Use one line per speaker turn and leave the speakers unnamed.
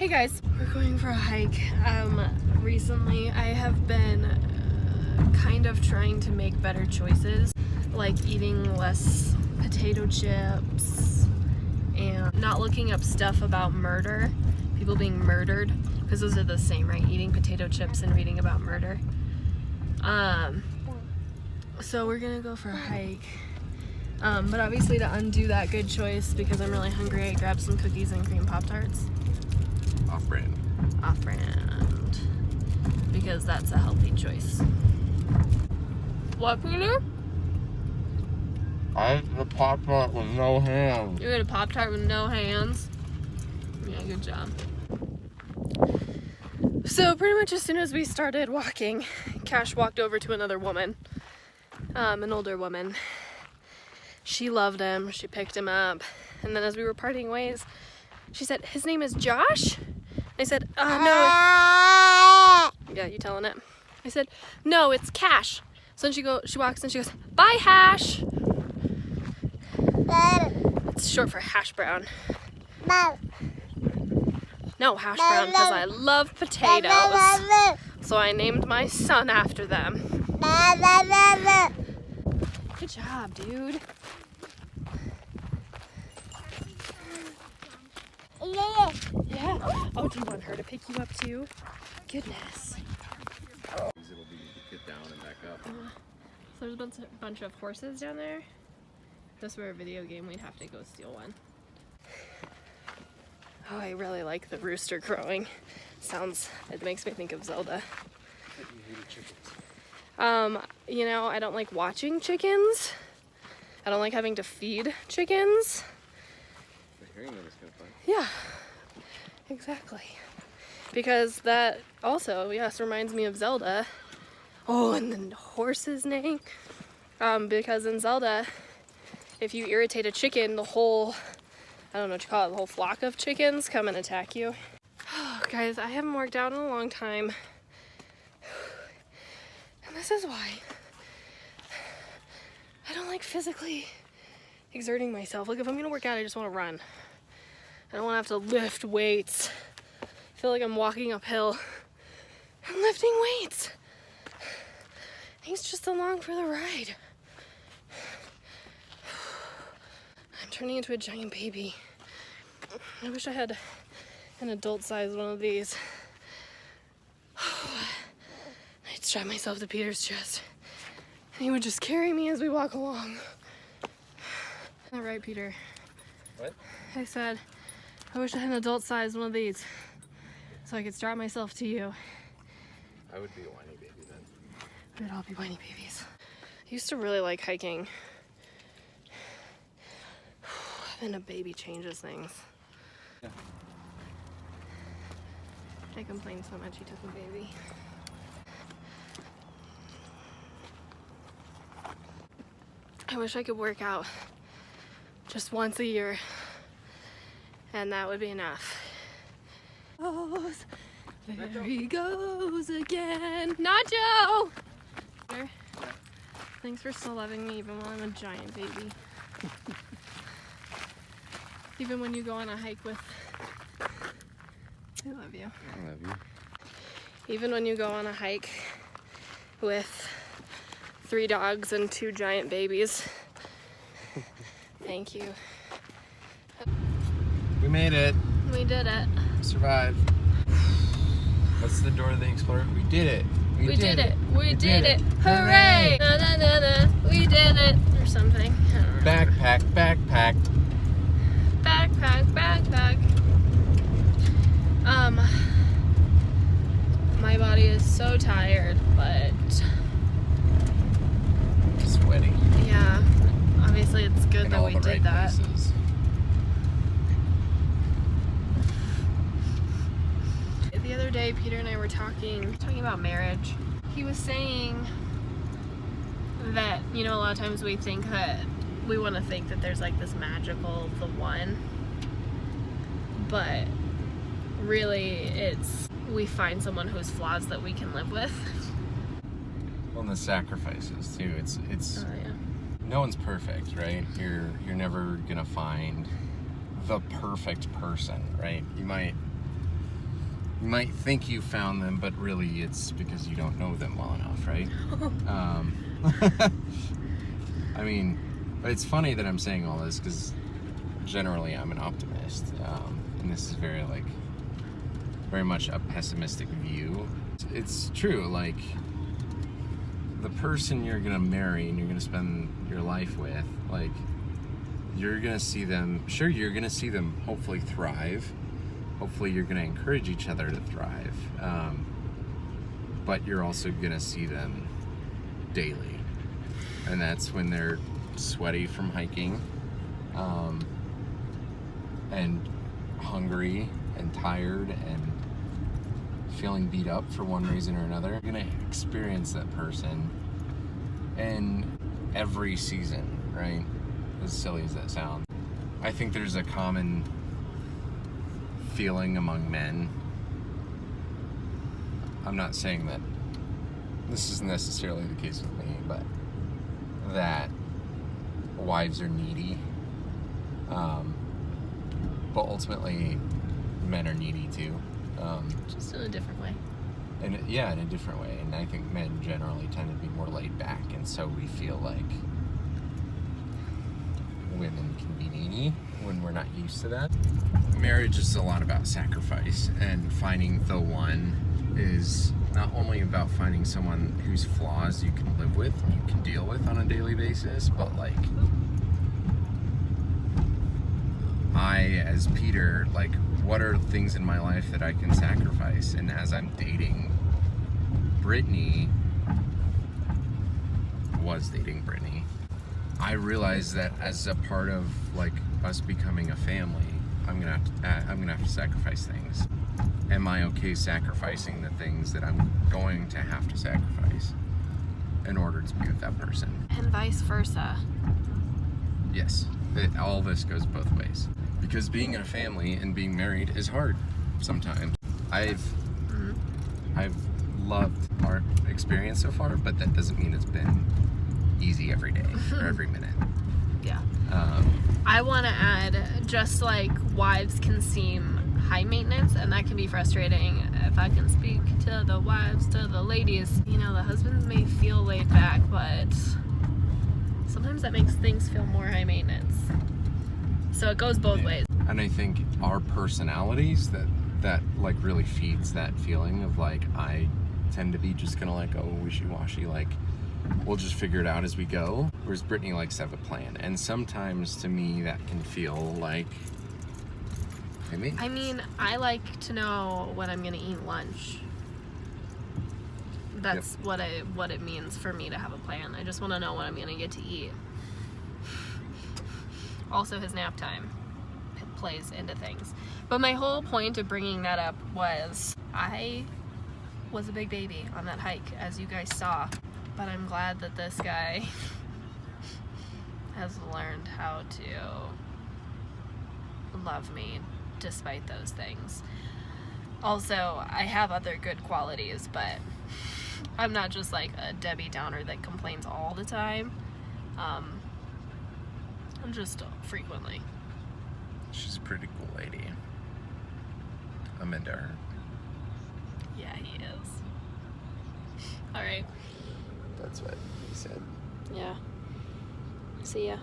Hey guys, we're going for a hike. Recently I have been kind of trying to make better choices, like eating less potato chips and not looking up stuff about murder, people being murdered, because those are the same, right? Eating potato chips and reading about murder. So we're gonna go for a hike. But obviously to undo that good choice, because I'm really hungry, I grabbed some cookies and cream Pop-Tarts.
Off-brand.
Off-brand. Because that's a healthy choice. What, Peter?
I ate the Pop-Tart with no hands.
You ate a Pop-Tart with no hands? Yeah, good job. So pretty much as soon as we started walking, Cash walked over to another woman, an older woman. She loved him, she picked him up, and then as we were parting ways, she said, "His name is Josh?" I said, "No." Yeah, you telling it? I said, "No, it's Cash." So then she walks and she goes, "Bye, Hash." It's short for hash brown. No, hash brown, because I love potatoes. So I named my son after them. Good job, dude. Yeah. Oh, do you want her to pick you up too? Goodness.
It'll be get down and back up.
So there's a bunch of horses down there. If this were a video game, we'd have to go steal one. Oh, I really like the rooster crowing. It makes me think of Zelda. You know, I don't like watching chickens. I don't like having to feed chickens.
But hearing them is kind of fun.
Yeah, exactly. Because that also, yes, reminds me of Zelda. Oh, and the horse's name. Because in Zelda, if you irritate a chicken, the whole, I don't know what you call it, the whole flock of chickens come and attack you. Oh, guys, I haven't worked out in a long time. And this is why I don't like physically exerting myself. Like if I'm gonna work out, I just want to run. I don't want to have to lift weights. I feel like I'm walking uphill and lifting weights. He's just along for the ride. I'm turning into a giant baby. I wish I had an adult-sized one of these. I'd strap myself to Peter's chest, and he would just carry me as we walk along. All right, Peter.
What?
I said, I wish I had an adult-sized one of these, so I could strap myself to you.
I would be a whiny baby then.
We would all be whiny babies. I used to really like hiking. Having a baby changes things.
Yeah.
I complained so much he took a baby. I wish I could work out just once a year, and that would be enough. There he goes again. Nacho! Yeah. Thanks for still loving me even when I'm a giant baby. Even when you go on a hike with... I love you.
I love you.
Even when you go on a hike with 3 dogs and 2 giant babies. Thank you.
We made it.
We did it.
Survived. What's the door of the Explorer? We did it.
We did it. We did it. Hooray! Na, na, na, na. We did it. Or something. I don't remember.
Backpack, backpack.
Backpack, backpack. My body is so tired, but
Sweaty.
yeah, obviously it's good
In
that
all
we
the
did
right
that.
places.
The other day, Peter and I were talking about marriage. He was saying that, you know, a lot of times we think that we want to think that there's like this magical the one, but really it's we find someone who has flaws that we can live with.
Well, and the sacrifices too. It's
Oh yeah.
no one's perfect, right? You're never gonna find the perfect person, right? You might You might think you found them, but really it's because you don't know them well enough, right? I mean, it's funny that I'm saying all this because generally I'm an optimist, and this is very much a pessimistic view. It's true, like the person you're gonna marry and you're gonna spend your life with, like you're gonna see them. Sure, you're gonna see them hopefully thrive. Hopefully you're gonna encourage each other to thrive, but you're also gonna see them daily, and that's when they're sweaty from hiking, and hungry and tired and feeling beat up for one reason or another. You're gonna experience that person in every season, right? As silly as that sounds. I think there's a common feeling among men. I'm not saying that this is necessarily the case with me, but that wives are needy. But ultimately, men are needy too.
Just in a different way.
And in a different way. And I think men generally tend to be more laid back, and so we feel like women can be needy when we're not used to that. Marriage is a lot about sacrifice, and finding the one is not only about finding someone whose flaws you can live with, you can deal with on a daily basis, but like I, as Peter, like what are things in my life that I can sacrifice? And as I'm dating Brittany, I realized that as a part of like us becoming a family, I'm gonna have to sacrifice things. Am I okay sacrificing the things that I'm going to have to sacrifice in order to be with that person?
And vice versa.
Yes, all this goes both ways. Because being in a family and being married is hard sometimes. I've loved our experience so far, but that doesn't mean it's been easy every day or every minute.
Yeah. I want to add, just like wives can seem high maintenance, and that can be frustrating. If I can speak to the wives, to the ladies, you know, the husbands may feel laid back, but sometimes that makes things feel more high maintenance. So it goes both ways.
And I think our personalities that like really feeds that feeling of like, I tend to be just kind of like, oh, wishy-washy, like we'll just figure it out as we go. Whereas Brittany likes to have a plan. And sometimes to me that can feel like, I mean,
I like to know when I'm gonna eat lunch. That's what it means for me to have a plan. I just want to know when I'm gonna get to eat. Also, his nap time plays into things. But my whole point of bringing that up was I was a big baby on that hike, as you guys saw. But I'm glad that this guy has learned how to love me despite those things. Also, I have other good qualities, but I'm not just like a Debbie Downer that complains all the time. I'm just frequently.
She's a pretty cool lady. I'm into her.
Yeah, he is. All right.
That's what he said.
Yeah. See ya.